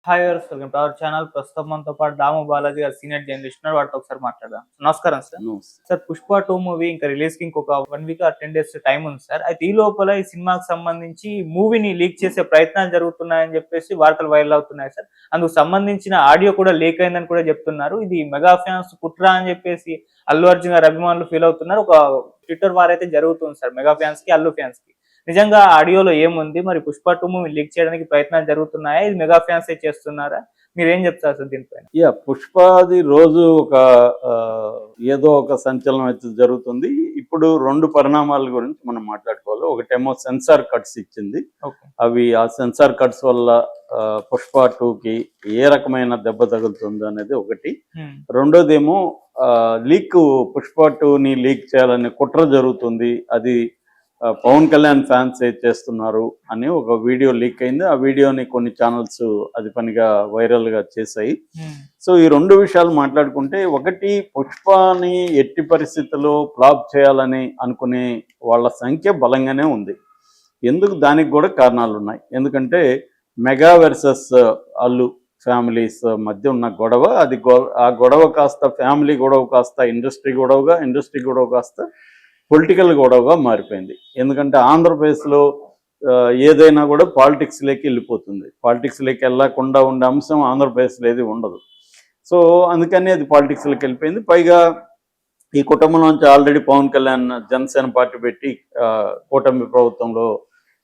Hi viewers, welcome to our channel. ప్రస్తుతం మనతో పాటు దాము బాలాజీ గారు సీనియర్ జర్నలిస్ట్ ఉన్నారు. వాటితో ఒకసారి మాట్లాడదాం. నమస్కారం సార్. నమస్తే. సార్, పుష్ప 2 మూవీ ఇంకా రిలీజ్ కి ఇంకొక 1 వీక్ ఆర్ 10 డేస్ టైం ఉంది సార్. అయితే ఈ లోపల ఈ సినిమాకి సంబంధించి మూవీని లీక్ చేసే ప్రయత్నాలు జరుగుతున్నాయని చెప్పేసి వార్తలు వైరల్ అవుతున్నాయి సార్. అందుకు సంబంధించిన ఆడియో కూడా లీక్ అయిందని కూడా చెప్తున్నారు. ఇది మెగా ఫ్యాన్స్ కుట్ర అని చెప్పేసి అల్లు అర్జున్ గారి అభిమానులు ఫీల్ అవుతున్నారు. ఒక ట్విట్టర్ వార్ అయితే జరుగుతుంది సార్ మెగా ఫ్యాన్స్ కి, అల్లు ఫ్యాన్స్ కి. నిజంగా ఆడియోలో ఏముంది? మరి పుష్ప 2 మూవీ లీక్ చేయడానికి ప్రయత్నాలు జరుగుతున్నాయా? ఇది మెగా ఫ్యాన్స్ చేస్తున్నారా? మీరేం చెప్తారు సార్ దీనిపైన? పుష్పది రోజు ఒక ఏదో ఒక సంచలనం అయితే జరుగుతుంది. ఇప్పుడు 2 పరిణామాల గురించి మనం మాట్లాడుకోవాలి. ఒకటేమో సెన్సార్ కట్స్ ఇచ్చింది. అవి ఆ సెన్సార్ కట్స్ వల్ల పుష్ప 2కి ఏ రకమైన దెబ్బ తగులుతుంది అనేది ఒకటి. రెండోదేమో పుష్ప 2ని లీక్ చేయాలనే కుట్ర జరుగుతుంది. అది పవన్ కళ్యాణ్ ఫ్యాన్స్ చేస్తున్నారు అని ఒక వీడియో లీక్ అయింది. ఆ వీడియోని కొన్ని ఛానల్స్ అది పనిగా వైరల్ గా చేశాయి. సో ఈ 2 విషయాలు మాట్లాడుకుంటే, ఒకటి, పుష్పని ఎట్టి పరిస్థితుల్లో ఫ్లాప్ చేయాలని అనుకునే వాళ్ళ సంఖ్య బలంగానే ఉంది. ఎందుకు? దానికి కూడా కారణాలు ఉన్నాయి. ఎందుకంటే మెగా వర్సెస్ అల్లు ఫ్యామిలీస్ మధ్య ఉన్న గొడవ, ఆ గొడవ కాస్త ఫ్యామిలీ గొడవ కాస్త ఇండస్ట్రీ గొడవ కాస్త పొలిటికల్ గొడవగా మారిపోయింది. ఎందుకంటే ఆంధ్రప్రదేశ్లో ఏదైనా కూడా పాలిటిక్స్లోకి వెళ్ళిపోతుంది. పాలిటిక్స్లోకి వెళ్ళకుండా ఉండే అంశం ఆంధ్రప్రదేశ్లో ఏది ఉండదు. సో అందుకని అది పాలిటిక్స్లోకి వెళ్ళిపోయింది. పైగా ఈ కుటుంబంలోంచి ఆల్రెడీ పవన్ కళ్యాణ్ జనసేన పార్టీ పెట్టి కూటమి ప్రభుత్వంలో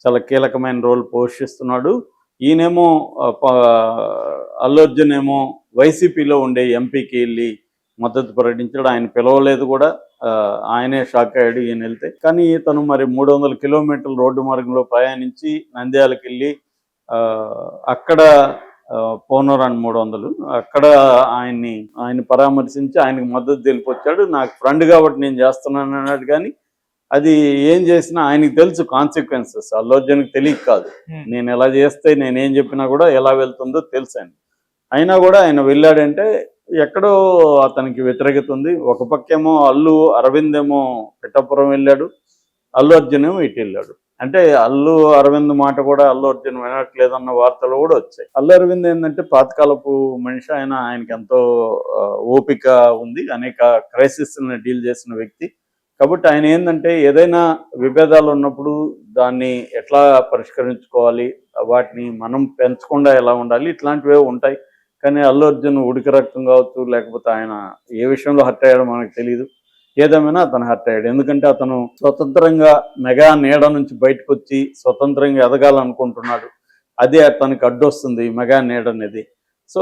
చాలా కీలకమైన రోల్ పోషిస్తున్నాడు. ఈయనేమో అల్లు అర్జున్ ఏమో వైసీపీలో ఉండే ఎంపీకి వెళ్ళి మద్దతు ప్రకటించాడు. ఆయన పిలవలేదు కూడా. ఆయనే షాక్ అయ్యాడు ఈయన వెళ్తే. కానీ తను మరి 300 కిలోమీటర్ల రోడ్డు మార్గంలో ప్రయాణించి నంద్యాలకు వెళ్ళి అక్కడ పోనరాని 300 అక్కడ ఆయన పరామర్శించి ఆయనకు మద్దతు తెలిపొచ్చాడు. నాకు ఫ్రెండ్ కాబట్టి నేను చేస్తున్నాను అన్నాడు. కానీ అది ఏం చేసినా ఆయనకి తెలుసు కాన్సిక్వెన్సెస్. అల్లు అర్జున్కి తెలియక కాదు. నేను ఎలా చేస్తే నేనేం చెప్పినా కూడా ఎలా వెళ్తుందో తెలుసు ఆయన. అయినా కూడా ఆయన వెళ్ళాడంటే ఎక్కడో అతనికి వ్యతిరేకత ఉంది. ఒక పక్కేమో అరవింద్ ఏమో పిఠాపురం వెళ్ళాడు, అల్లు అర్జున్ ఏమో ఇటు వెళ్ళాడు. అంటే అల్లు అరవింద్ మాట కూడా అల్లు అర్జున్ వినట్లేదన్న వార్తలు కూడా వచ్చాయి. అల్లు అరవింద్ ఏంటంటే పాతకాలపు మనిషి. ఆయనకి ఎంతో ఓపిక ఉంది, అనేక క్రైసిస్ని డీల్ చేసిన వ్యక్తి. కాబట్టి ఆయన ఏంటంటే ఏదైనా విభేదాలు ఉన్నప్పుడు దాన్ని ఎట్లా పరిష్కరించుకోవాలి, వాటిని మనం పెంచకుండా ఎలా ఉండాలి, ఇట్లాంటివే ఉంటాయి. కానీ అల్లు అర్జున్ ఉడికి రక్తం కావచ్చు, లేకపోతే ఆయన ఏ విషయంలో హర్ట్ అయ్యాడో మనకు తెలియదు. ఏదేమైనా అతను హర్ట్ అయ్యాడు. ఎందుకంటే అతను స్వతంత్రంగా మెగా నీడ నుంచి బయటకు వచ్చి స్వతంత్రంగా ఎదగాలనుకుంటున్నాడు. అదే అతనికి అడ్డొస్తుంది మెగా నీడ అనేది. సో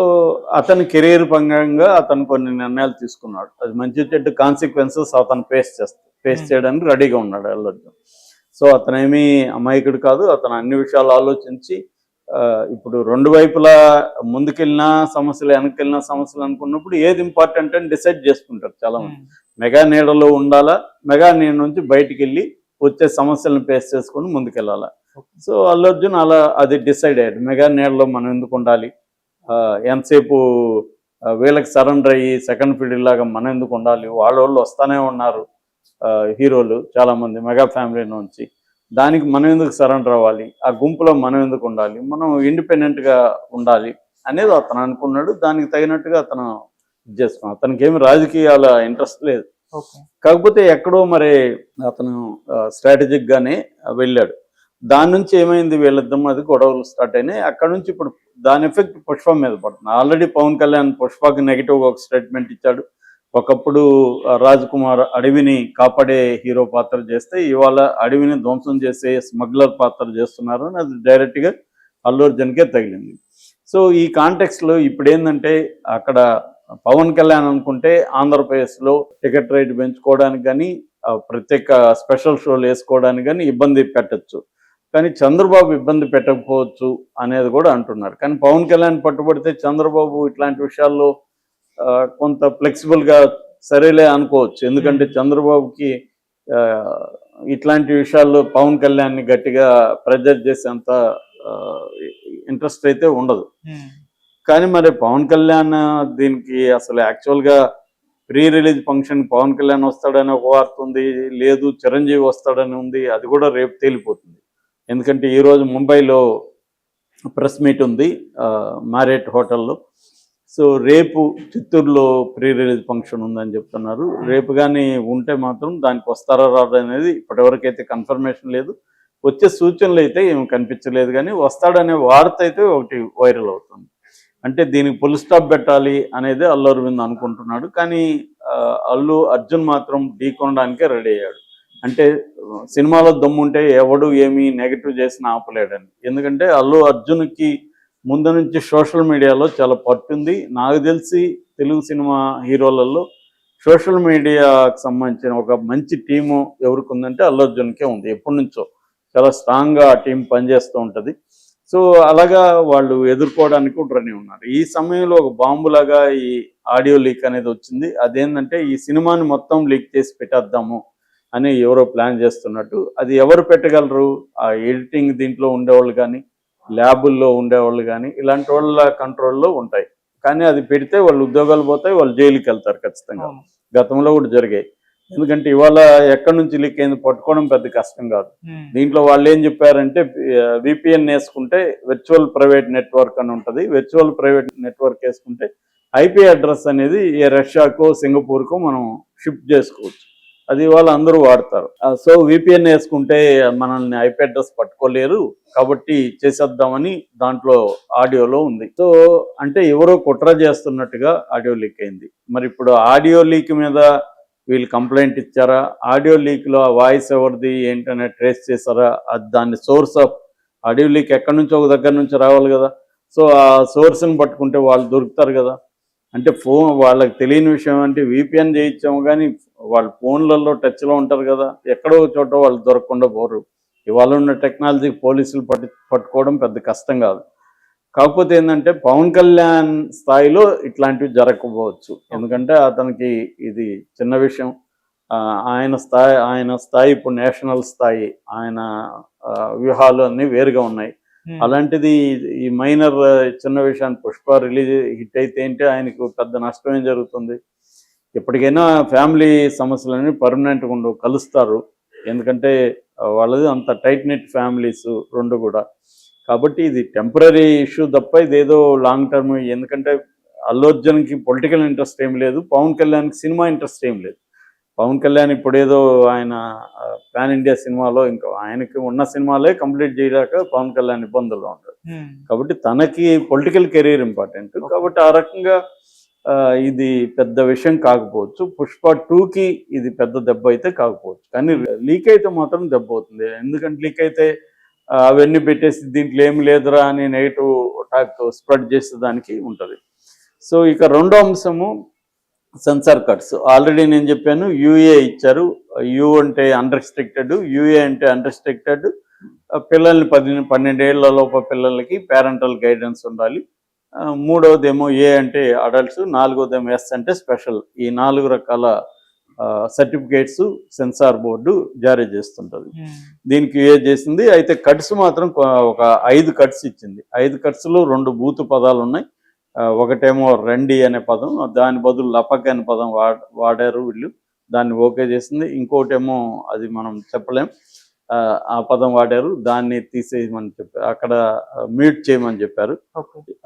అతని కెరీర్ పరంగా అతను కొన్ని నిర్ణయాలు తీసుకున్నాడు. అది మంచి చెడ్డ కాన్సిక్వెన్సెస్ అతను ఫేస్ చేయడానికి రెడీగా ఉన్నాడు అల్లు అర్జున్. సో అతనేమీ అమాయకుడు కాదు. అతను అన్ని విషయాలు ఆలోచించి ఇప్పుడు 2 వైపులా ముందుకెళ్ళినా సమస్యలు, వెనక్కి సమస్యలు అనుకున్నప్పుడు ఏది ఇంపార్టెంట్ అని డిసైడ్ చేసుకుంటారు చాలా మంది. మెగా నీడలో ఉండాలా, మెగా నీడ నుంచి బయటికి వెళ్ళి వచ్చే సమస్యలను ఫేస్ చేసుకుని ముందుకెళ్ళాలా. సో అల్లు అర్జున్ అది డిసైడ్ అయ్యాడు. మెగా నీడలో మనం ఎందుకు ఉండాలి, ఎంతసేపు వీళ్ళకి సరెండర్ అయ్యి సెకండ్ ఫీల్డ్ లాగా మనం ఎందుకు ఉండాలి, వాళ్ళు వస్తానే ఉన్నారు హీరోలు చాలామంది మెగా ఫ్యామిలీ నుంచి. దానికి మనం ఎందుకు సరెండర్ అవ్వాలి, ఆ గుంపులో మనం ఎందుకు ఉండాలి, మనం ఇండిపెండెంట్గా ఉండాలి అనేది అతను అనుకున్నాడు. దానికి తగినట్టుగా అతను చేసుకున్నాడు. అతనికి ఏమి రాజకీయాల ఇంట్రెస్ట్ లేదు. కాకపోతే ఎక్కడో మరి అతను స్ట్రాటజిక్గానే వెళ్ళాడు. దాని నుంచి ఏమైంది, వీళ్ళిద్దరం అది గొడవలు స్టార్ట్ అయినాయి. అక్కడ నుంచి ఇప్పుడు దాని ఎఫెక్ట్ పుష్ప మీద పడుతుంది. ఆల్రెడీ పవన్ కళ్యాణ్ పుష్పకి నెగిటివ్గా ఒక స్టేట్మెంట్ ఇచ్చాడు. ఒకప్పుడు రాజ్ కుమార్ అడవిని కాపాడే హీరో పాత్ర చేస్తే ఇవాళ అడవిని ధ్వంసం చేసే స్మగ్లర్ పాత్ర చేస్తున్నారు అని అది డైరెక్ట్గా అల్లు అర్జున్కే తగిలింది. సో ఈ కాంటెక్స్లో ఇప్పుడు ఏంటంటే అక్కడ పవన్ కళ్యాణ్ అనుకుంటే ఆంధ్రప్రదేశ్లో టికెట్ రేట్ పెంచుకోవడానికి కానీ ప్రత్యేక స్పెషల్ షోలు వేసుకోవడానికి కానీ ఇబ్బంది పెట్టచ్చు. కానీ చంద్రబాబు ఇబ్బంది పెట్టకపోవచ్చు అనేది కూడా అంటున్నారు. కానీ పవన్ కళ్యాణ్ పట్టుబడితే చంద్రబాబు ఇట్లాంటి విషయాల్లో కొంత ఫ్లెక్సిబుల్గా సరేలే అనుకోవచ్చు. ఎందుకంటే చంద్రబాబుకి ఇట్లాంటి విషయాల్లో పవన్ కళ్యాణ్ని గట్టిగా ప్రెజర్ చేసేంత ఇంట్రెస్ట్ అయితే ఉండదు. కానీ మరి పవన్ కళ్యాణ్ దీనికి అసలు యాక్చువల్గా pre release function Pawan Kalyan వస్తాడని ఒక వార్త ఉంది, లేదు చిరంజీవి వస్తాడని ఉంది. అది కూడా రేపు తేలిపోతుంది. ఎందుకంటే ఈరోజు ముంబైలో ప్రెస్ మీట్ ఉంది మ్యారియట్ హోటల్లో. సో రేపు చిత్తూరులో ప్రీ రిలీజ్ ఫంక్షన్ ఉందని చెప్తున్నారు. రేపు కానీ ఉంటే మాత్రం దానికి వస్తారా రాదా అనేది ఇప్పటివరకైతే కన్ఫర్మేషన్ లేదు. వచ్చే సూచనలు అయితే ఏమి కనిపించలేదు, కానీ వస్తాడనే వార్త అయితే ఒకటి వైరల్ అవుతుంది. అంటే దీనికి ఫుల్ స్టాప్ పెట్టాలి అనేది అల్లు అరవింద్ అనుకుంటున్నాడు. కానీ అల్లు అర్జున్ మాత్రం ఢీకొనడానికే రెడీ అయ్యాడు. అంటే సినిమాలో దమ్ముంటే ఎవడు ఏమీ నెగిటివ్ చేసినా ఆపలేడని. ఎందుకంటే అల్లు అర్జున్కి ముందు నుంచి సోషల్ మీడియాలో చాలా పట్టుంది. నాకు తెలిసి తెలుగు సినిమా హీరోలలో సోషల్ మీడియాకు సంబంధించిన ఒక మంచి టీము ఎవరికి ఉందంటే అల్లు అర్జున్కే ఉంది. ఎప్పటి నుంచో చాలా స్ట్రాంగ్గా ఆ టీం పనిచేస్తూ ఉంటుంది. సో అలాగా వాళ్ళు ఎదుర్కోవడానికి కూడా రెడీ ఉన్నారు. ఈ సమయంలో ఒక బాంబులాగా ఈ ఆడియో లీక్ అనేది వచ్చింది. అదేంటంటే ఈ సినిమాని మొత్తం లీక్ చేసి పెట్టేద్దాము అని ఎవరో ప్లాన్ చేస్తున్నట్టు. అది ఎవరు పెట్టగలరు? ఆ ఎడిటింగ్ దీంట్లో ఉండేవాళ్ళు కానీ, ల్యాబుల్లో ఉండేవాళ్ళు కానీ, ఇలాంటి వాళ్ళ కంట్రోల్లో ఉంటాయి. కానీ అది పెడితే వాళ్ళు ఉద్యోగాలు పోతాయి, వాళ్ళు జైలుకి వెళ్తారు ఖచ్చితంగా. గతంలో కూడా జరిగాయి. ఎందుకంటే ఇవాళ ఎక్కడి నుంచి లీక్ అయింది పట్టుకోవడం పెద్ద కష్టం కాదు. దీంట్లో వాళ్ళు ఏం చెప్పారంటే విపిఎన్ వేసుకుంటే వర్చువల్ ప్రైవేట్ నెట్వర్క్ అని ఉంటుంది. వర్చువల్ ప్రైవేట్ నెట్వర్క్ వేసుకుంటే ఐపీ అడ్రస్ అనేది ఏ రష్యాకో సింగపూర్కో మనం షిఫ్ట్ చేసుకోవచ్చు. అది వాళ్ళు అందరూ వాడతారు. సో విపిఎన్ వేసుకుంటే మనల్ని ఐపీ అడ్రస్ పట్టుకోలేరు, కాబట్టి చేసేద్దామని దాంట్లో ఆడియోలో ఉంది. సో అంటే ఎవరో కుట్ర చేస్తున్నట్టుగా ఆడియో లీక్ అయింది. మరి ఇప్పుడు ఆడియో లీక్ మీద వీళ్ళు కంప్లైంట్ ఇచ్చారా? ఆడియో లీక్లో ఆ వాయిస్ ఎవరిది ఏంటనే ట్రేస్ చేశారా? దాన్ని సోర్స్ ఆఫ్ ఆడియో లీక్ ఎక్కడి నుంచో ఒక దగ్గర నుంచి రావాలి కదా. సో ఆ సోర్స్ని పట్టుకుంటే వాళ్ళు దొరుకుతారు కదా. అంటే వాళ్ళకి తెలియని విషయం అంటే విపిఎన్ చేయించాము, కానీ వాళ్ళు ఫోన్లలో టచ్లో ఉంటారు కదా. ఎక్కడో చోట వాళ్ళు దొరకకుండా పోరు. ఇవాళ ఉన్న టెక్నాలజీ పోలీసులు పట్టుకోవడం పెద్ద కష్టం కాదు. కాకపోతే ఏంటంటే పవన్ కళ్యాణ్ స్థాయిలో ఇట్లాంటివి జరగకపోవచ్చు. ఎందుకంటే అతనికి ఇది చిన్న విషయం. ఆయన స్థాయి ఇప్పుడు నేషనల్ స్థాయి. ఆయన వ్యూహాలు అన్నీ వేరుగా ఉన్నాయి. అలాంటిది ఈ మైనర్ చిన్న విషయాన్ని పుష్ప రిలీజ్ హిట్ అయితే ఏంటి ఆయనకు పెద్ద నష్టం ఏం జరుగుతుంది? ఎప్పటికైనా ఫ్యామిలీ సమస్యలన్నీ పర్మనెంట్గా ఉండవు, కలుస్తారు. ఎందుకంటే వాళ్ళది అంత టైట్ నెట్ ఫ్యామిలీస్ రెండు కూడా. కాబట్టి ఇది టెంపరీ ఇష్యూ తప్ప ఇదేదో లాంగ్ టర్మ్. ఎందుకంటే అల్లు అర్జున్కి పొలిటికల్ ఇంట్రెస్ట్ ఏం లేదు, పవన్ కళ్యాణ్కి సినిమా ఇంట్రెస్ట్ ఏం లేదు. పవన్ కళ్యాణ్ ఇప్పుడు ఏదో ఆయన పాన్ ఇండియా సినిమాలో ఇంకా ఆయనకి ఉన్న సినిమాలే కంప్లీట్ చేయలేక పవన్ కళ్యాణ్ ఇబ్బందుల్లో ఉంటాడు. కాబట్టి తనకి పొలిటికల్ కెరీర్ ఇంపార్టెంట్. కాబట్టి ఆ రకంగా ఇది పెద్ద విషయం కాకపోవచ్చు. పుష్ప 2కి ఇది పెద్ద దెబ్బ అయితే కాకపోవచ్చు, కానీ లీక్ అయితే మాత్రం దెబ్బ అవుతుంది. ఎందుకంటే లీక్ అయితే అవన్నీ పెట్టేసి దీంట్లో ఏమి లేదురా అని నెగిటివ్ టాక్ స్ప్రెడ్ చేసేదానికి ఉంటుంది. సో ఇక రెండో అంశము సెన్సార్ కట్స్. ఆల్రెడీ నేను చెప్పాను, యూఏ ఇచ్చారు. యూ అంటే అన్రెస్ట్రిక్టెడ్, యూఏ అంటే అన్రెస్ట్రిక్టెడ్. పిల్లల్ని 12 ఏళ్ల లోప పిల్లలకి పేరెంటల్ గైడెన్స్ ఉండాలి. మూడవదేమో ఏ అంటే అడల్ట్స్, నాలుగోదేమో ఎస్ అంటే స్పెషల్. ఈ 4 రకాల సర్టిఫికేట్స్ సెన్సార్ బోర్డు జారీ చేస్తుంటుంది. దీనికి ఏ చేసింది. అయితే కట్స్ మాత్రం ఒక 5 కట్స్ ఇచ్చింది. 5 కట్స్లో 2 బూతు పదాలు ఉన్నాయి. ఒకటేమో రండి అనే పదం, దాని బదులు లపక్ అనే పదం వాడారు వీళ్ళు, దాన్ని ఓకే చేసింది. ఇంకోటేమో అది మనం చెప్పలేం, ఆ పదం వాడారు, దాన్ని తీసేయమని చెప్పారు, అక్కడ మ్యూట్ చేయమని చెప్పారు.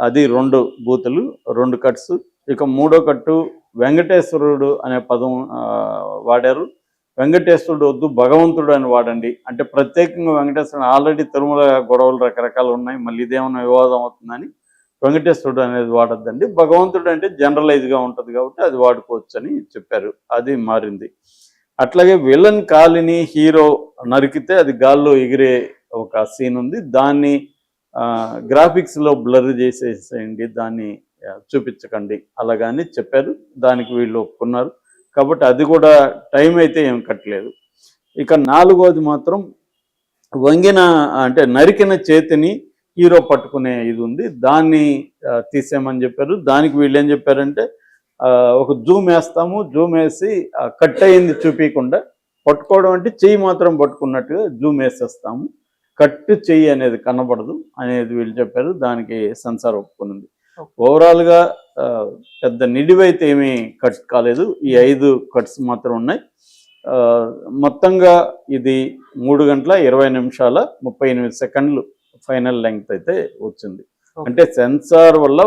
అది 2 బూతులు, 2 కట్స్. ఇక మూడో కట్టు వెంకటేశ్వరుడు అనే పదం వాడారు. వెంకటేశ్వరుడు వద్దు, భగవంతుడు అని వాడండి. అంటే ప్రత్యేకంగా వెంకటేశ్వరుడు, ఆల్రెడీ తిరుమల గొడవలు రకరకాలు ఉన్నాయి, మళ్ళీ ఇదేమన్నా వివాదం అవుతుందని వెంకటేశ్వరుడు అనేది వాడద్దండి. భగవంతుడు అంటే జనరలైజ్గా ఉంటుంది కాబట్టి అది వాడుకోవచ్చు అని చెప్పారు. అది మారింది. అట్లాగే విలన్ కాలిని హీరో నరికితే అది గాల్లో ఎగిరే ఒక సీన్ ఉంది. దాన్ని గ్రాఫిక్స్లో బ్లర్ చేసేసేయండి, దాన్ని చూపించకండి అలాగని చెప్పారు. దానికి వీళ్ళు ఒప్పుకున్నారు. కాబట్టి అది కూడా టైం అయితే ఏం కట్టలేదు. ఇక 4వది మాత్రం వంగిన అంటే నరికిన చేతిని హీరో పట్టుకునే ఇది ఉంది, దాన్ని తీసేయమని చెప్పారు. దానికి వీళ్ళు ఏం చెప్పారంటే ఒక జూమ్ వేస్తాము, జూమ్ వేసి కట్ అయింది చూపించకుండా, పట్టుకోవడం అంటే చెయ్యి మాత్రం పట్టుకున్నట్టుగా జూమ్ వేసేస్తాము, కట్టు చెయ్యి అనేది కనబడదు అనేది వీళ్ళు చెప్పారు. దానికి సెన్సార్ ఒప్పుకున్నది. ఓవరాల్గా పెద్ద నిడివైతే ఏమీ కట్ కాలేదు. ఈ 5 కట్స్ మాత్రం ఉన్నాయి. మొత్తంగా ఇది 3 గంటల 20 నిమిషాల 38 సెకండ్లు ఫైనల్ లెంగ్త్ అయితే వచ్చింది. Okay. అంటే సెన్సార్ వల్ల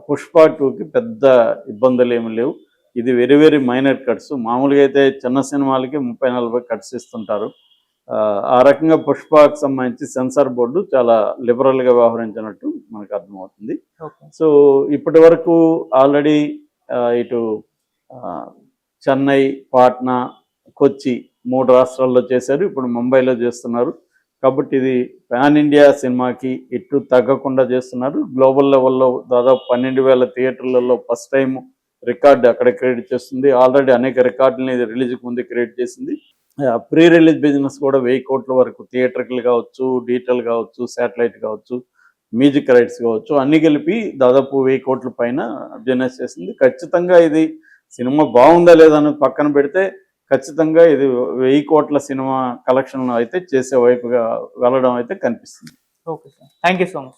పుష్ప 2కి పెద్ద ఇబ్బందులు ఏమి లేవు. ఇది వెరీ వెరీ మైనర్ కట్స్. మామూలుగా అయితే చిన్న సినిమాలకి 30-40 కట్స్ ఇస్తుంటారు. ఆ రకంగా పుష్పకి సంబంధించి సెన్సార్ బోర్డు చాలా లిబరల్గా వ్యవహరించినట్టు మనకు అర్థమవుతుంది. Okay. సో ఇప్పటి వరకు ఆల్రెడీ ఇటు చెన్నై, పాట్నా, కొచ్చి 3 రాష్ట్రాల్లో చేశారు. ఇప్పుడు ముంబైలో చేస్తున్నారు. కాబట్టి ఇది పాన్ ఇండియా సినిమాకి ఇటు తగ్గకుండా చేస్తున్నారు. గ్లోబల్ లెవెల్లో దాదాపు 12,000 థియేటర్లలో ఫస్ట్ టైం రికార్డు అక్కడ క్రియేట్ చేస్తుంది. ఆల్రెడీ అనేక రికార్డులని ఇది రిలీజ్కి ముందు క్రియేట్ చేసింది. ప్రీ రిలీజ్ బిజినెస్ కూడా 1000 కోట్ల వరకు థియేటర్లు కావచ్చు, డిజిటల్ కావచ్చు, శాటిలైట్ కావచ్చు, మ్యూజిక్ రైట్స్ కావచ్చు, అన్ని కలిపి దాదాపు 1000 కోట్ల పైన బిజినెస్ చేసింది. ఖచ్చితంగా ఇది సినిమా బాగుందా లేదా అని పక్కన పెడితే ఖచ్చితంగా ఇది 1000 కోట్ల సినిమా కలెక్షన్ అయితే చేసే వైపుగా వెళ్ళడం అయితే కనిపిస్తుంది. Okay sir, thank you so much.